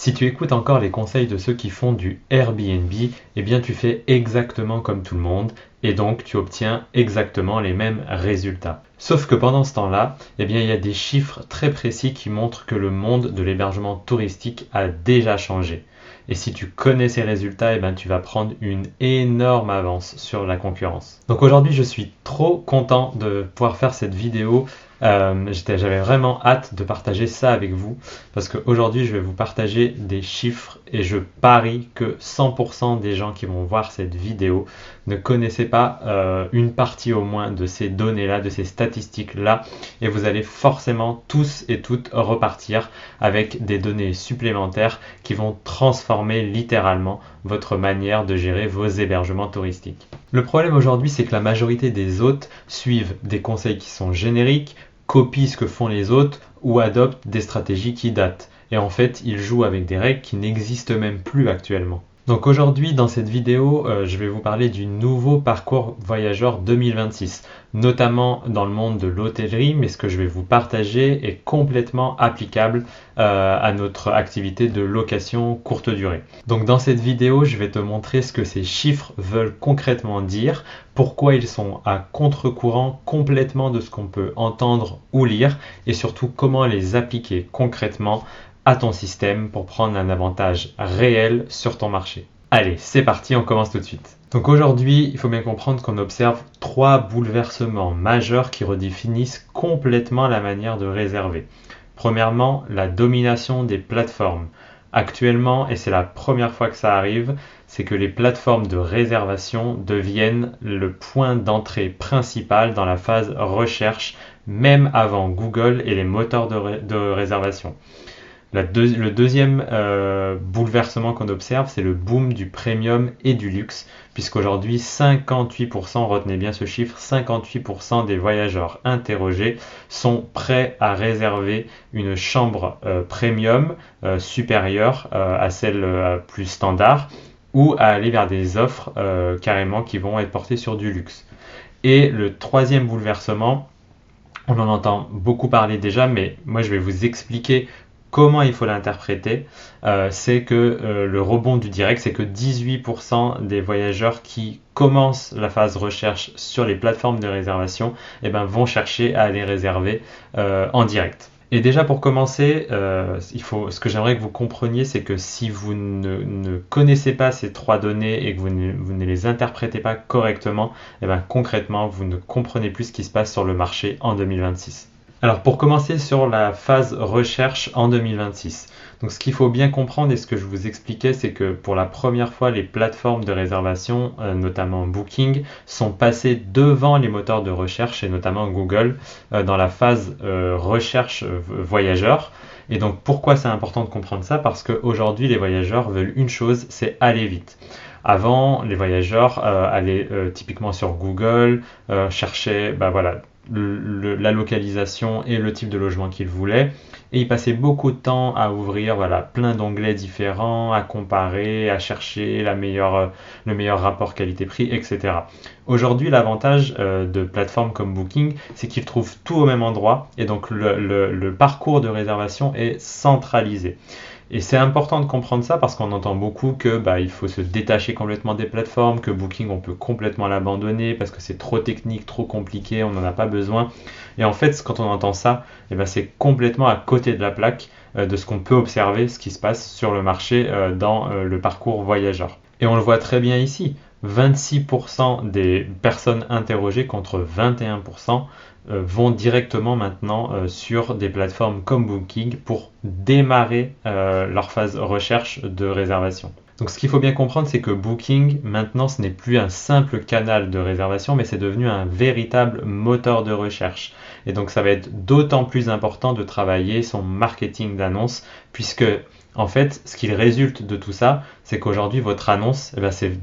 Si tu écoutes encore les conseils de ceux qui font du Airbnb, eh bien tu fais exactement comme tout le monde et donc tu obtiens exactement les mêmes résultats. Sauf que pendant ce temps-là, eh bien il y a des chiffres très précis qui montrent que le monde de l'hébergement touristique a déjà changé. Et si tu connais ces résultats, eh bien, tu vas prendre une énorme avance sur la concurrence. Donc aujourd'hui, je suis trop content de pouvoir faire cette vidéo. J'avais vraiment hâte de partager ça avec vous parce qu'aujourd'hui, je vais vous partager des chiffres et je parie que 100% des gens qui vont voir cette vidéo ne connaissaient pas une partie au moins de ces données-là, de ces statistiques-là, et vous allez forcément tous et toutes repartir avec des données supplémentaires qui vont transformer littéralement votre manière de gérer vos hébergements touristiques. Le problème aujourd'hui, c'est que la majorité des hôtes suivent des conseils qui sont génériques, copient ce que font les autres ou adoptent des stratégies qui datent. Et en fait, ils jouent avec des règles qui n'existent même plus actuellement. Donc aujourd'hui, dans cette vidéo, je vais vous parler du nouveau parcours voyageur 2026, notamment dans le monde de l'hôtellerie, mais ce que je vais vous partager est complètement applicable à notre activité de location courte durée. Donc dans cette vidéo, je vais te montrer ce que ces chiffres veulent concrètement dire, pourquoi ils sont à contre-courant complètement de ce qu'on peut entendre ou lire, et surtout comment les appliquer concrètement à ton système pour prendre un avantage réel sur ton marché. Allez, c'est parti, on commence tout de suite. Donc aujourd'hui, il faut bien comprendre qu'on observe 3 bouleversements majeurs qui redéfinissent complètement la manière de réserver. Premièrement, la domination des plateformes. Actuellement, et c'est la première fois que ça arrive, c'est que les plateformes de réservation deviennent le point d'entrée principal dans la phase recherche, même avant Google et les moteurs de réservation. Le deuxième bouleversement qu'on observe, c'est le boom du premium et du luxe, puisqu'aujourd'hui 58%, retenez bien ce chiffre, 58% des voyageurs interrogés sont prêts à réserver une chambre premium supérieure à celle plus standard, ou à aller vers des offres carrément qui vont être portées sur du luxe. Et le troisième bouleversement, on en entend beaucoup parler déjà, mais moi je vais vous expliquer comment il faut l'interpréter. C'est que le rebond du direct, c'est que 18% des voyageurs qui commencent la phase recherche sur les plateformes de réservation vont chercher à aller réserver en direct. Et déjà pour commencer, ce que j'aimerais que vous compreniez, c'est que si vous ne connaissez pas ces 3 données et que vous ne les interprétez pas correctement, concrètement, vous ne comprenez plus ce qui se passe sur le marché en 2026. Alors pour commencer sur la phase recherche en 2026, donc ce qu'il faut bien comprendre et ce que je vous expliquais, c'est que pour la première fois les plateformes de réservation, notamment Booking, sont passées devant les moteurs de recherche et notamment Google dans la phase recherche voyageur. Et donc pourquoi c'est important de comprendre ça? Parce qu'aujourd'hui les voyageurs veulent une chose, c'est aller vite. Avant, les voyageurs allaient typiquement sur Google, cherchaient la localisation et le type de logement qu'ils voulaient, et ils passaient beaucoup de temps à ouvrir plein d'onglets différents, à comparer, à chercher le meilleur rapport qualité-prix, etc. Aujourd'hui, l'avantage de plateformes comme Booking, c'est qu'ils trouvent tout au même endroit, et donc le parcours de réservation est centralisé. Et c'est important de comprendre ça parce qu'on entend beaucoup que il faut se détacher complètement des plateformes, que Booking on peut complètement l'abandonner parce que c'est trop technique, trop compliqué, on n'en a pas besoin. Et en fait, quand on entend ça, c'est complètement à côté de la plaque de ce qu'on peut observer, ce qui se passe sur le marché dans le parcours voyageur. Et on le voit très bien ici, 26% des personnes interrogées contre 21% vont directement maintenant sur des plateformes comme Booking pour démarrer leur phase recherche de réservation. Donc ce qu'il faut bien comprendre, c'est que Booking, maintenant, ce n'est plus un simple canal de réservation, mais c'est devenu un véritable moteur de recherche. Et donc ça va être d'autant plus important de travailler son marketing d'annonce, puisque en fait, ce qu'il résulte de tout ça, c'est qu'aujourd'hui, votre annonce,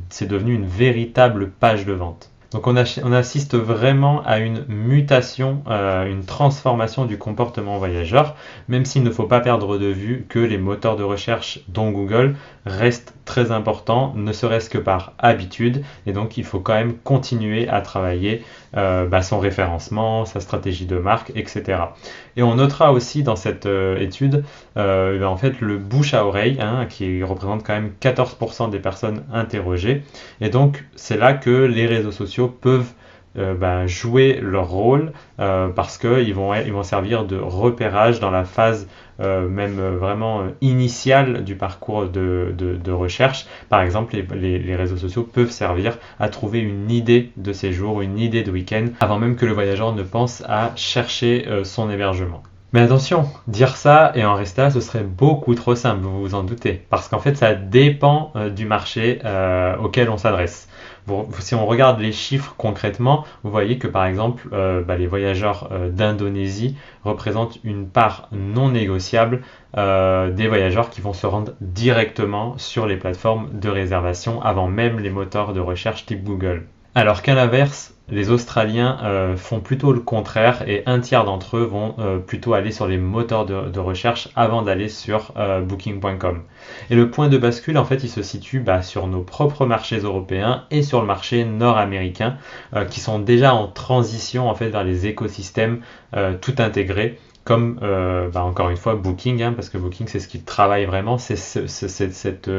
c'est devenu une véritable page de vente. Donc on assiste vraiment à une mutation, une transformation du comportement voyageur, même s'il ne faut pas perdre de vue que les moteurs de recherche, dont Google, restent très importants, ne serait-ce que par habitude, et donc il faut quand même continuer à travailler son référencement, sa stratégie de marque, etc. Et on notera aussi dans cette étude en fait le bouche à oreille, qui représente quand même 14% des personnes interrogées, et donc c'est là que les réseaux sociaux peuvent jouer leur rôle parce qu'ils vont servir de repérage dans la phase vraiment initiale du parcours de recherche. Par exemple, les réseaux sociaux peuvent servir à trouver une idée de séjour, une idée de week-end, avant même que le voyageur ne pense à chercher son hébergement. Mais attention, dire ça et en rester là, ce serait beaucoup trop simple, vous vous en doutez, parce qu'en fait, ça dépend du marché auquel on s'adresse. Si on regarde les chiffres concrètement, vous voyez que par exemple, les voyageurs d'Indonésie représentent une part non négociable des voyageurs qui vont se rendre directement sur les plateformes de réservation avant même les moteurs de recherche type Google. Alors qu'à l'inverse, les Australiens font plutôt le contraire et un tiers d'entre eux vont plutôt aller sur les moteurs de recherche avant d'aller sur booking.com. Et le point de bascule, en fait, il se situe sur nos propres marchés européens et sur le marché nord-américain qui sont déjà en transition en fait vers les écosystèmes tout intégrés. Comme encore une fois Booking, parce que Booking c'est ce qui travaille vraiment, c'est cette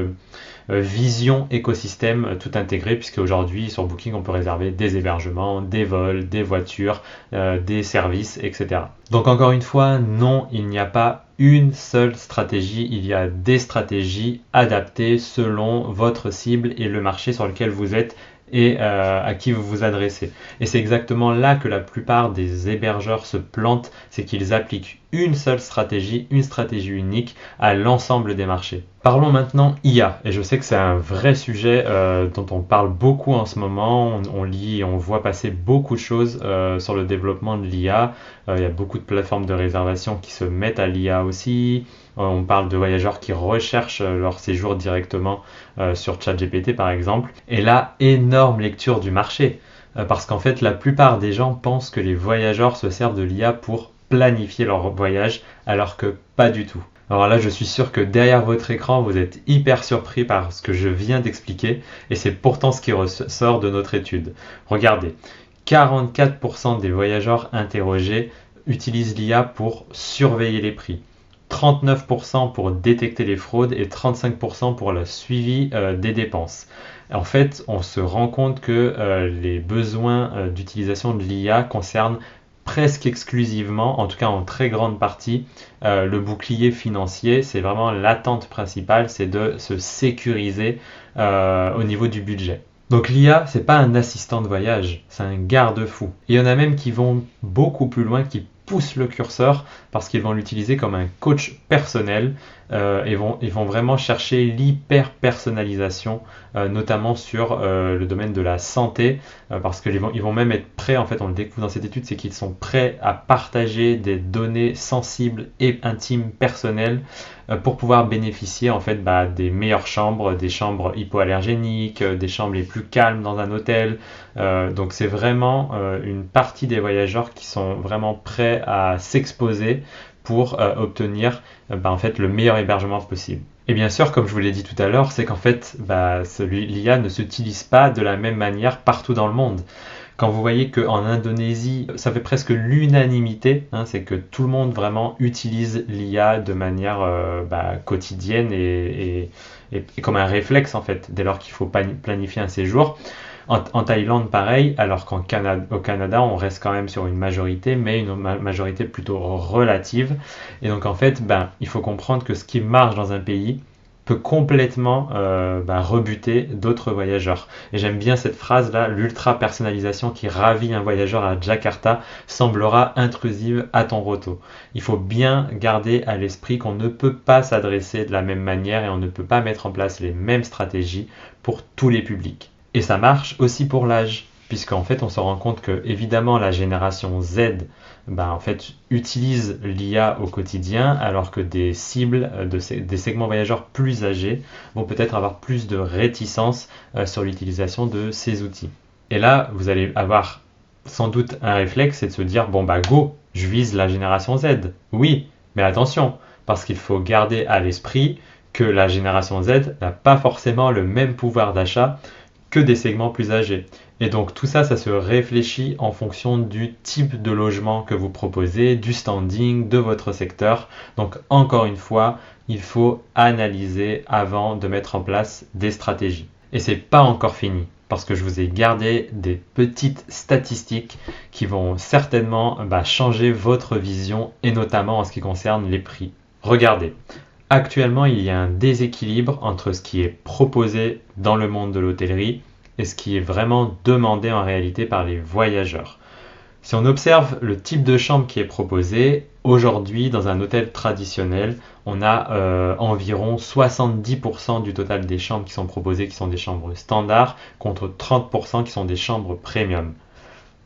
vision écosystème tout intégré, puisque aujourd'hui sur Booking on peut réserver des hébergements, des vols, des voitures, des services, etc. Donc encore une fois, non, il n'y a pas une seule stratégie, il y a des stratégies adaptées selon votre cible et le marché sur lequel vous êtes et à qui vous vous adressez. Et c'est exactement là que la plupart des hébergeurs se plantent, c'est qu'ils appliquent une seule stratégie, une stratégie unique à l'ensemble des marchés. Parlons maintenant IA, et je sais que c'est un vrai sujet dont on parle beaucoup en ce moment, on lit et on voit passer beaucoup de choses sur le développement de l'IA, il y a beaucoup de plateformes de réservation qui se mettent à l'IA aussi, on parle de voyageurs qui recherchent leur séjour directement sur ChatGPT par exemple, et là, énorme lecture du marché, parce qu'en fait la plupart des gens pensent que les voyageurs se servent de l'IA pour planifier leur voyage, alors que pas du tout. Alors là, je suis sûr que derrière votre écran, vous êtes hyper surpris par ce que je viens d'expliquer, et c'est pourtant ce qui ressort de notre étude. Regardez, 44% des voyageurs interrogés utilisent l'IA pour surveiller les prix, 39% pour détecter les fraudes et 35% pour le suivi des dépenses. En fait, on se rend compte que les besoins d'utilisation de l'IA concernent presque exclusivement, en tout cas en très grande partie, le bouclier financier. C'est vraiment l'attente principale, c'est de se sécuriser au niveau du budget. Donc l'IA, c'est pas un assistant de voyage, c'est un garde-fou. Il y en a même qui vont beaucoup plus loin, qui poussent le curseur parce qu'ils vont l'utiliser comme un coach personnel et ils vont vraiment chercher l'hyper-personnalisation, notamment sur le domaine de la santé, parce qu'ils vont même être prêts, en fait on le découvre dans cette étude, c'est qu'ils sont prêts à partager des données sensibles et intimes personnelles pour pouvoir bénéficier en fait des meilleures chambres, des chambres hypoallergéniques, des chambres les plus calmes dans un hôtel. Donc c'est vraiment une partie des voyageurs qui sont vraiment prêts à s'exposer pour obtenir en fait, le meilleur hébergement possible. Et bien sûr, comme je vous l'ai dit tout à l'heure, c'est qu'en fait l'IA ne s'utilise pas de la même manière partout dans le monde. Quand vous voyez qu'en Indonésie, ça fait presque l'unanimité, c'est que tout le monde vraiment utilise l'IA de manière quotidienne et comme un réflexe en fait, dès lors qu'il faut planifier un séjour. En Thaïlande, pareil, alors qu'au Canada, on reste quand même sur une majorité, mais une majorité plutôt relative. Et donc en fait, il faut comprendre que ce qui marche dans un pays peut complètement rebuter d'autres voyageurs. Et j'aime bien cette phrase-là, l'ultra-personnalisation qui ravit un voyageur à Jakarta semblera intrusive à ton roto. Il faut bien garder à l'esprit qu'on ne peut pas s'adresser de la même manière et on ne peut pas mettre en place les mêmes stratégies pour tous les publics. Et ça marche aussi pour l'âge, puisqu'en fait on se rend compte que évidemment la génération Z en fait, utilise l'IA au quotidien, alors que des cibles, des segments voyageurs plus âgés vont peut-être avoir plus de réticence sur l'utilisation de ces outils. Et là, vous allez avoir sans doute un réflexe, c'est de se dire, bon bah go, je vise la génération Z. Oui, mais attention, parce qu'il faut garder à l'esprit que la génération Z n'a pas forcément le même pouvoir d'achat que des segments plus âgés. Et donc tout ça, ça se réfléchit en fonction du type de logement que vous proposez, du standing, de votre secteur. Donc encore une fois, il faut analyser avant de mettre en place des stratégies. Et c'est pas encore fini, parce que je vous ai gardé des petites statistiques qui vont certainement changer votre vision, et notamment en ce qui concerne les prix. Regardez, actuellement il y a un déséquilibre entre ce qui est proposé dans le monde de l'hôtellerie et ce qui est vraiment demandé en réalité par les voyageurs. Si on observe le type de chambre qui est proposé, aujourd'hui dans un hôtel traditionnel, on a environ 70% du total des chambres qui sont proposées qui sont des chambres standards contre 30% qui sont des chambres premium.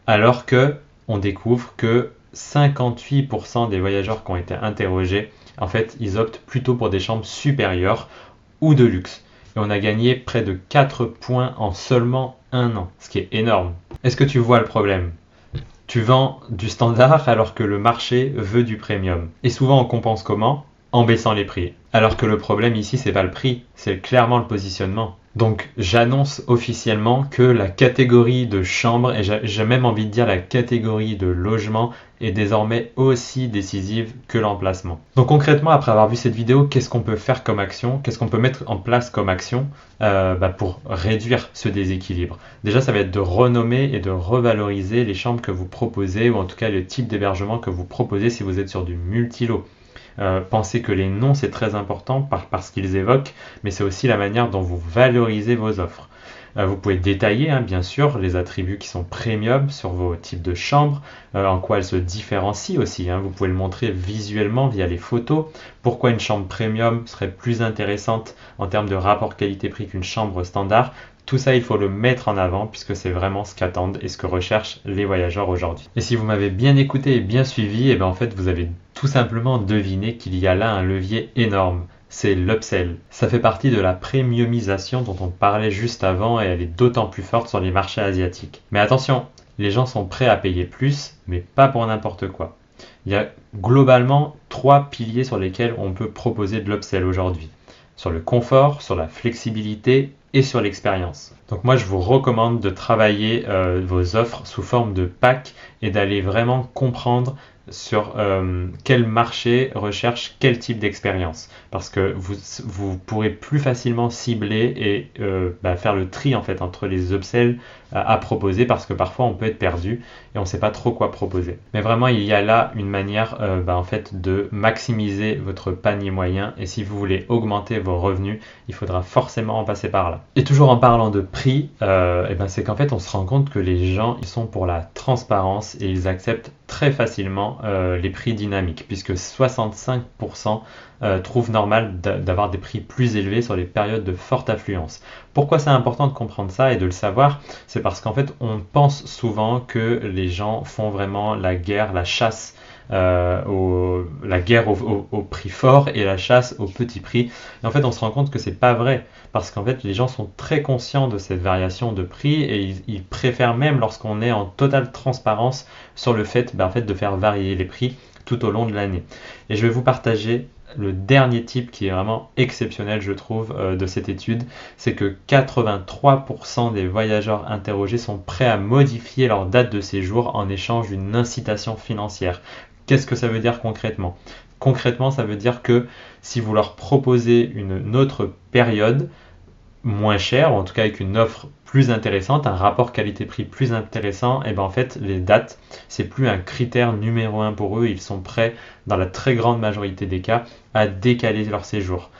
Alors que on découvre que 58% des voyageurs qui ont été interrogés, en fait, ils optent plutôt pour des chambres supérieures ou de luxe. Et on a gagné près de 4 points en seulement un an, ce qui est énorme. Est-ce que tu vois le problème ? Tu vends du standard alors que le marché veut du premium. Et souvent on compense comment ? En baissant les prix. Alors que le problème ici, c'est pas le prix, c'est clairement le positionnement. Donc j'annonce officiellement que la catégorie de chambre, et j'ai même envie de dire la catégorie de logement, est désormais aussi décisive que l'emplacement. Donc concrètement, après avoir vu cette vidéo, qu'est-ce qu'on peut faire comme action ? Qu'est-ce qu'on peut mettre en place comme action pour réduire ce déséquilibre ? Déjà, ça va être de renommer et de revaloriser les chambres que vous proposez, ou en tout cas le type d'hébergement que vous proposez si vous êtes sur du multi-lot. Pensez que les noms c'est très important parce qu'ils évoquent, mais c'est aussi la manière dont vous valorisez vos offres. Vous pouvez détailler bien sûr les attributs qui sont premium sur vos types de chambres, en quoi elles se différencient aussi. Vous pouvez le montrer visuellement via les photos. Pourquoi une chambre premium serait plus intéressante en termes de rapport qualité-prix qu'une chambre standard. Tout ça, il faut le mettre en avant puisque c'est vraiment ce qu'attendent et ce que recherchent les voyageurs aujourd'hui. Et si vous m'avez bien écouté et bien suivi, en fait, vous avez tout simplement deviné qu'il y a là un levier énorme. C'est l'upsell. Ça fait partie de la premiumisation dont on parlait juste avant et elle est d'autant plus forte sur les marchés asiatiques. Mais attention, les gens sont prêts à payer plus, mais pas pour n'importe quoi. Il y a globalement 3 piliers sur lesquels on peut proposer de l'upsell aujourd'hui. Sur le confort, sur la flexibilité et sur l'expérience. Donc moi je vous recommande de travailler vos offres sous forme de pack et d'aller vraiment comprendre sur quel marché recherche quel type d'expérience, parce que vous pourrez plus facilement cibler et faire le tri en fait entre les upsells à proposer, parce que parfois on peut être perdu et on ne sait pas trop quoi proposer. Mais vraiment il y a là une manière en fait de maximiser votre panier moyen, et si vous voulez augmenter vos revenus, il faudra forcément en passer par là. Et toujours en parlant de prix, c'est qu'en fait on se rend compte que les gens ils sont pour la transparence et ils acceptent très facilement les prix dynamiques, puisque 65% trouvent normal d'avoir des prix plus élevés sur les périodes de forte affluence. Pourquoi c'est important de comprendre ça et de le savoir ? C'est parce qu'en fait on pense souvent que les gens font vraiment la guerre, la chasse au prix fort et la chasse au petit prix. Et en fait on se rend compte que c'est pas vrai, parce qu'en fait les gens sont très conscients de cette variation de prix et ils préfèrent, même lorsqu'on est en totale transparence sur le fait de faire varier les prix tout au long de l'année. Et je vais vous partager le dernier type qui est vraiment exceptionnel, je trouve, de cette étude, c'est que 83% des voyageurs interrogés sont prêts à modifier leur date de séjour en échange d'une incitation financière. Qu'est-ce que ça veut dire concrètement ? Concrètement, ça veut dire que si vous leur proposez une autre période moins chère, ou en tout cas avec une offre plus intéressante, un rapport qualité-prix plus intéressant, en fait les dates, c'est plus un critère numéro 1 pour eux, ils sont prêts dans la très grande majorité des cas à décaler leur séjour.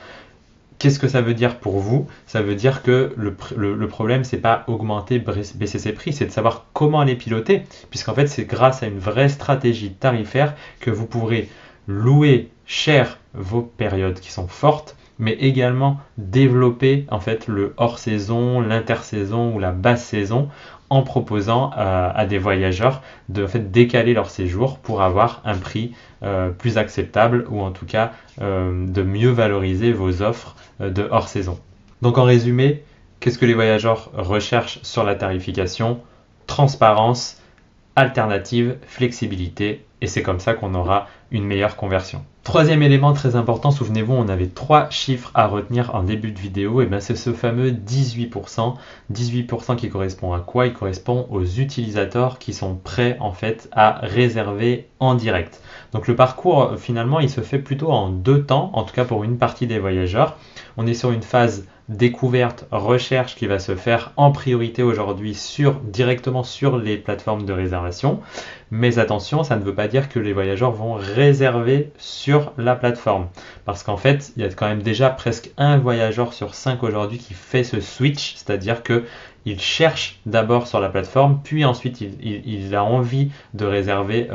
Qu'est-ce que ça veut dire pour vous ? Ça veut dire que le problème, c'est pas augmenter, baisser ses prix, c'est de savoir comment les piloter, puisqu'en fait c'est grâce à une vraie stratégie tarifaire que vous pourrez louer cher vos périodes qui sont fortes, mais également développer en fait le hors-saison, l'intersaison ou la basse saison, en proposant à des voyageurs de en fait décaler leur séjour pour avoir un prix plus acceptable, ou en tout cas de mieux valoriser vos offres de hors-saison. Donc en résumé, qu'est-ce que les voyageurs recherchent sur la tarification ? transparence, alternative, flexibilité, et c'est comme ça qu'on aura une meilleure conversion. Troisième élément très important, souvenez-vous, on avait 3 chiffres à retenir en début de vidéo, et bien c'est ce fameux 18%. 18% qui correspond à quoi? Il correspond aux utilisateurs qui sont prêts en fait à réserver en direct. Donc le parcours finalement il se fait plutôt en 2 temps, en tout cas pour une partie des voyageurs. On est sur une phase découverte, recherche qui va se faire en priorité aujourd'hui directement sur les plateformes de réservation. Mais attention, ça ne veut pas dire que les voyageurs vont réserver sur la plateforme. Parce qu'en fait, il y a quand même déjà presque un voyageur sur 5 aujourd'hui qui fait ce switch, c'est-à-dire qu'il cherche d'abord sur la plateforme, puis ensuite il a envie de réserver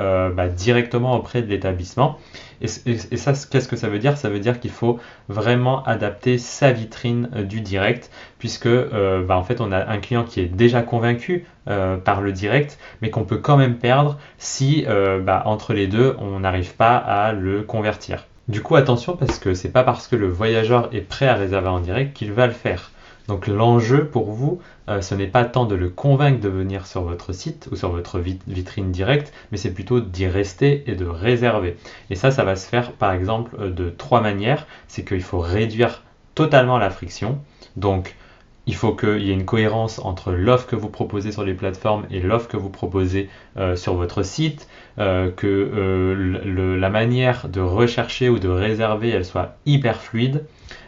directement auprès de l'établissement. Et ça, qu'est-ce que ça veut dire? Ça veut dire qu'il faut vraiment adapter sa vitrine du direct, puisque en fait on a un client qui est déjà convaincu par le direct, mais qu'on peut quand même perdre si entre les deux on n'arrive pas à le convertir. Du coup attention, parce que c'est pas parce que le voyageur est prêt à réserver en direct qu'il va le faire. Donc l'enjeu pour vous, ce n'est pas tant de le convaincre de venir sur votre site ou sur votre vitrine directe, mais c'est plutôt d'y rester et de réserver. Et ça va se faire par exemple de 3 manières. C'est qu'il faut réduire totalement la friction. Donc il faut qu'il y ait une cohérence entre l'offre que vous proposez sur les plateformes et l'offre que vous proposez sur votre site, que la manière de rechercher ou de réserver elle soit hyper fluide.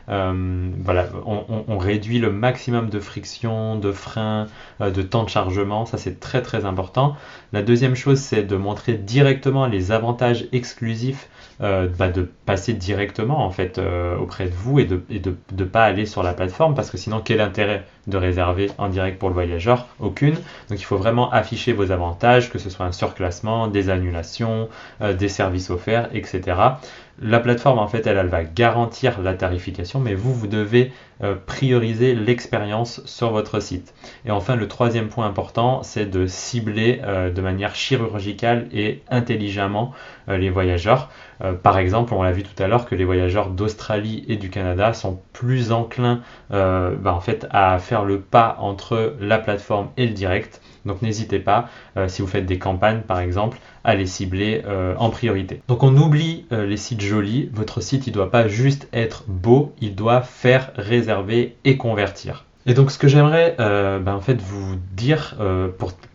On réduit le maximum de friction, de freins, de temps de chargement, ça c'est très très important. La deuxième chose, c'est de montrer directement les avantages exclusifs de passer directement en fait auprès de vous et de pas aller sur la plateforme, parce que sinon quel intérêt de réserver en direct pour le voyageur? Aucune. Donc il faut vraiment afficher vos avantages, que ce soit un surclassement, des annulations, des services offerts, etc. La plateforme en fait elle va garantir la tarification, mais vous devez prioriser l'expérience sur votre site. Et enfin le troisième point important, c'est de cibler de manière chirurgicale et intelligemment les voyageurs. Par exemple, on l'a vu tout à l'heure que les voyageurs d'Australie et du Canada sont plus enclins en fait à faire le pas entre la plateforme et le direct. Donc n'hésitez pas, si vous faites des campagnes par exemple, à les cibler en priorité. Donc on oublie les sites jolis. Votre site il doit pas juste être beau, il doit faire réserver et convertir. Et donc ce que j'aimerais en fait vous dire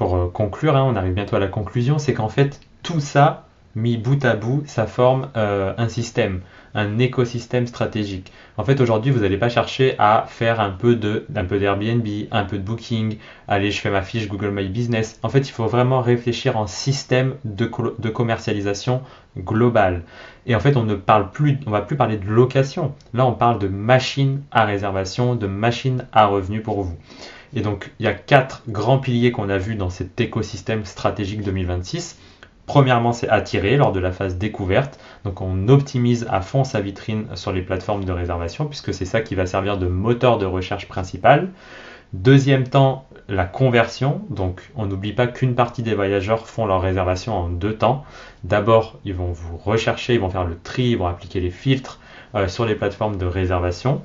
pour conclure, on arrive bientôt à la conclusion, c'est qu'en fait tout ça mis bout à bout, ça forme un système, un écosystème stratégique. En fait, aujourd'hui, vous n'allez pas chercher à faire un peu d'Airbnb, un peu de Booking, allez, je fais ma fiche Google My Business. En fait, il faut vraiment réfléchir en système de commercialisation global. Et en fait, on va plus parler de location. Là, on parle de machine à réservation, de machine à revenus pour vous. Et donc, il y a 4 grands piliers qu'on a vus dans cet écosystème stratégique 2026. Premièrement, c'est attirer lors de la phase découverte. Donc on optimise à fond sa vitrine sur les plateformes de réservation, puisque c'est ça qui va servir de moteur de recherche principal. Deuxième temps, la conversion. Donc on n'oublie pas qu'une partie des voyageurs font leur réservation en 2 temps. D'abord, ils vont vous rechercher, ils vont faire le tri, ils vont appliquer les filtres sur les plateformes de réservation.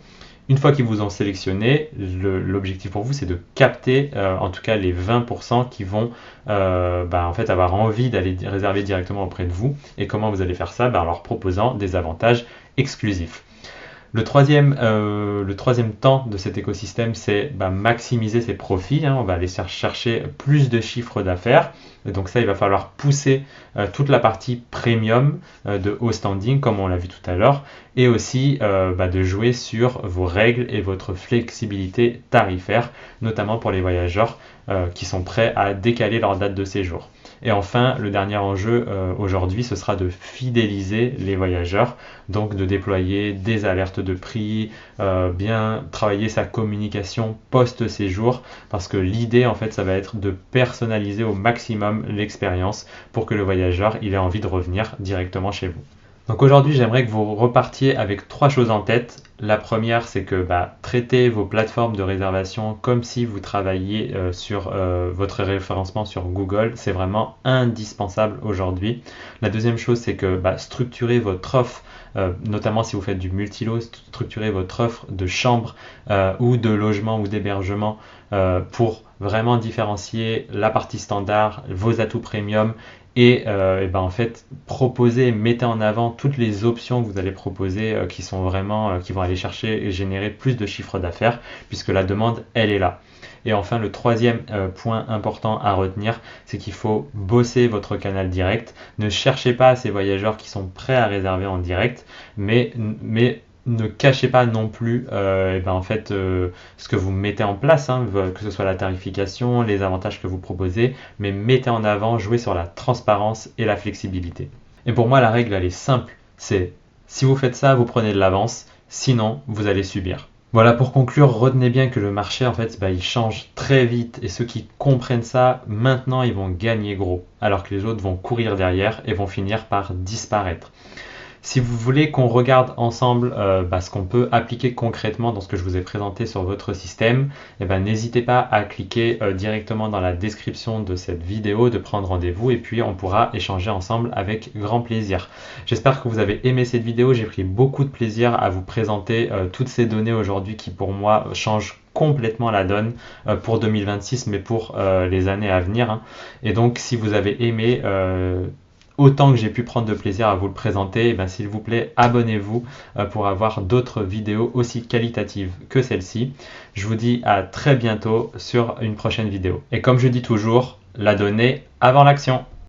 Une fois qu'ils vous ont sélectionné, l'objectif pour vous, c'est de capter en tout cas les 20% qui vont en fait avoir envie d'aller réserver directement auprès de vous. Et comment vous allez faire ça? En leur proposant des avantages exclusifs. Le troisième temps de cet écosystème, c'est maximiser ses profits. On va aller chercher plus de chiffres d'affaires. Et donc ça, il va falloir pousser toute la partie premium de haut standing, comme on l'a vu tout à l'heure, et aussi de jouer sur vos règles et votre flexibilité tarifaire, notamment pour les voyageurs qui sont prêts à décaler leur date de séjour. Et enfin, le dernier enjeu aujourd'hui, ce sera de fidéliser les voyageurs, donc de déployer des alertes de prix, bien travailler sa communication post-séjour, parce que l'idée, en fait, ça va être de personnaliser au maximum l'expérience pour que le voyageur il ait envie de revenir directement chez vous. Donc aujourd'hui, j'aimerais que vous repartiez avec 3 choses en tête. La première, c'est que traitez vos plateformes de réservation comme si vous travailliez sur votre référencement sur Google. C'est vraiment indispensable aujourd'hui. La deuxième chose, c'est que structurez votre offre, notamment si vous faites du multilo, structurez votre offre de chambre ou de logement ou d'hébergement pour vraiment différencier la partie standard, vos atouts premium et en fait proposer, mettez en avant toutes les options que vous allez proposer qui sont vraiment, qui vont aller chercher et générer plus de chiffre d'affaires puisque la demande elle est là. Et enfin, le troisième point important à retenir, c'est qu'il faut bosser votre canal direct. Ne cherchez pas ces voyageurs qui sont prêts à réserver en direct, mais ne cachez pas non plus ce que vous mettez en place, hein, que ce soit la tarification, les avantages que vous proposez, mais mettez en avant, jouez sur la transparence et la flexibilité. Et pour moi, la règle, elle est simple, c'est si vous faites ça, vous prenez de l'avance, sinon, vous allez subir. Voilà, pour conclure, retenez bien que le marché, en fait, il change très vite et ceux qui comprennent ça, maintenant, ils vont gagner gros, alors que les autres vont courir derrière et vont finir par disparaître. Si vous voulez qu'on regarde ensemble ce qu'on peut appliquer concrètement dans ce que je vous ai présenté sur votre système, n'hésitez pas à cliquer directement dans la description de cette vidéo, de prendre rendez-vous et puis on pourra échanger ensemble avec grand plaisir. J'espère que vous avez aimé cette vidéo, j'ai pris beaucoup de plaisir à vous présenter toutes ces données aujourd'hui qui pour moi changent complètement la donne pour 2026 mais pour les années à venir. Hein. Et donc si vous avez aimé autant que j'ai pu prendre de plaisir à vous le présenter, s'il vous plaît, abonnez-vous pour avoir d'autres vidéos aussi qualitatives que celle-ci. Je vous dis à très bientôt sur une prochaine vidéo. Et comme je dis toujours, la donnée avant l'action.